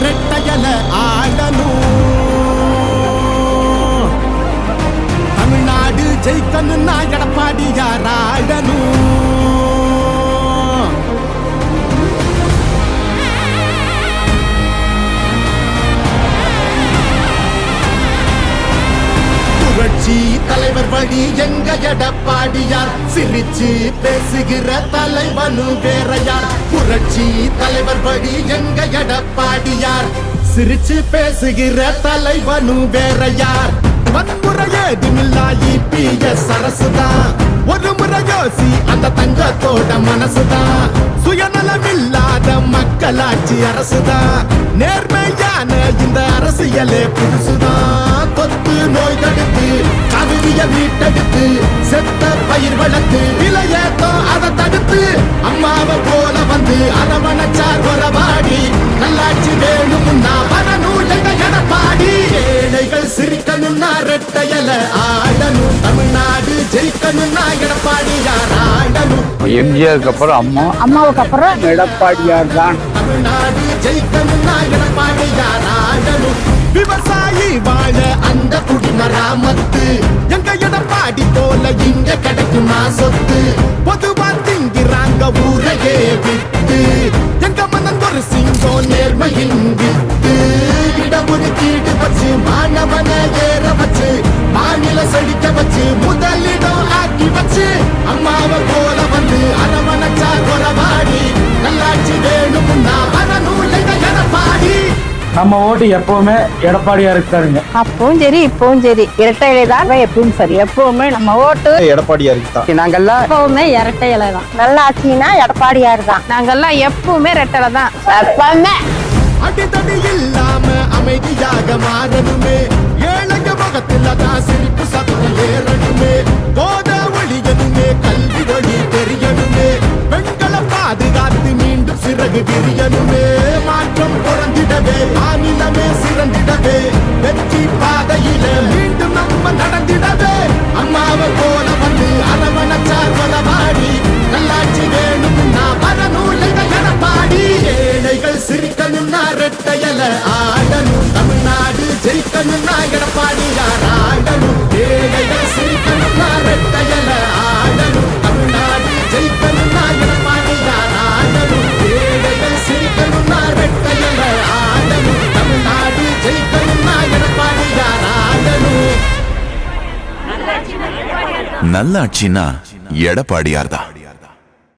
ரெட்டையல ஆடணும். தமிழ்நாடு ஜெயிக்கணும்னா எடப்பாடியார் ஆடணும். புரட்சி தலைவர் வழி எங்க எடப்பாடியார், சிரிச்சு பேசுகிற தலைவனு வேற யார். புரட்சி தலைவர் வழி எங்க எடப்பாடியார், சிரிச்சு பேசுகிற தலைவனு வேற யார். வன்முறையேதுமில்லா இபிஎஸ் அரசுதான், ஒரு முறை யோசி அந்த தங்கத்தோட மனசுதான். சுயநலமில்லாத மக்களாட்சி அரசுதான், நேர்மையான இந்த அரசியலே புதுசுதான். தொத்து நோய் தடுத்து கவிதைய மீட்டெடுத்து செத்த பயிர் வளர்த்து விலையேத்தம் அதை தடுத்து அம்மாவை போல வந்து அரவணைச்சார் உறவாடி. நல்லாட்சி வேணும்னா வரணும் எங்க எடப்பாடி. ஏழைகள் சிரிக்கணும்னா ரெட்டையல ஆடணும். தமிழ்நாடு ஜெயிக்கணும்னா எடப்பாடியார் ஆடணும். எம்ஜிஆருக்கு அப்புறம் அம்மாவுக்கு அப்புறம் எடப்பாடியார் தான். தமிழ்நாடு ஜெயிக்கணும்னா எடப்பாடியார் ஆடணும். விவசாயி வாழ அந்த குடிமராமத்து எங்க எடப்பாடி போல இங்க கிடைக்குமா சொத்து. பொதுவா திங்கிறாங்க ஊரையே விட்டு, எங்க மன்னன் ஒரு சிங்கம் நேர்மையின் வித்து. இடஒதுக்கீடு வச்சு மாணவனை ஏற வச்சு, மாநில செழிக்க வச்சு, முதலிடம் ஆக்கி வச்சு, அம்மாவை போல வந்து அரவணைச்சார் உறவாடி. நல்லாட்சி வேணும்னா வரணும் எங்க எடப்பாடி. நம்ம ஓட்டு எப்பவுமே எடப்பாடியாருக்கு தாருங்க. அப்பவும் சரி இப்பவும் சரி இரட்டை இலை தான் எப்பவும் சரி. எப்பவுமே நம்ம ஓட்டு எடப்பாடியாருக்கு தான். நாங்கெல்லாம் எப்பவுமே இரட்டை இலை தான். நல்ல ஆட்சினா எடப்பாடியார் தான். நாங்கெல்லாம் எப்பவுமே ரெட்டை தான் எப்பவுமே. அடித்தடி இல்லாம அமைதியாக மாறணுமே, ஏழைங்க முகத்தில் தான் சிரிப்பு சத்தம் ஏறணுமே. போத ஒழியணுமே, கல்வி வழி தெரியணுமே, பெண்களை பாதுகாத்து மீண்டும் சிறகு விரியணுமே. மாற்றம் பிறந்திடவே மாநிலமே சிறந்திடவே, வெற்றி பாதையில மீண்டும் நம்ம நடந்திடவே. அம்மாவை போல வந்து அரவணைச்சார் உறவாடி. நல்லாட்சி வேணும்னா வரணும் எங்க எடப்பாடி. ஏழைகள் சிரிக்கணும்னா ரெட்டையல ஆடணும். தமிழ்நாடு ஜெயிக்கணும்னா எடப்பாடியார் ஆடணும். ஏழைகள் சிரிக்கணும்னா ரெட்டையல ஆடணும். தமிழ்நாடு ஜெயிக்கணும்னா எடப்பாடியார் ஆடணும். ஏழைகள் சிரிக்கணும்னா ரெட்டையல ஆடணும். தமிழ்நாடு ஜெயிக்கணும்னா எடப்பாடியார் ஆடணும். நல்லாட்சினா எடப்பாடியார் தான்.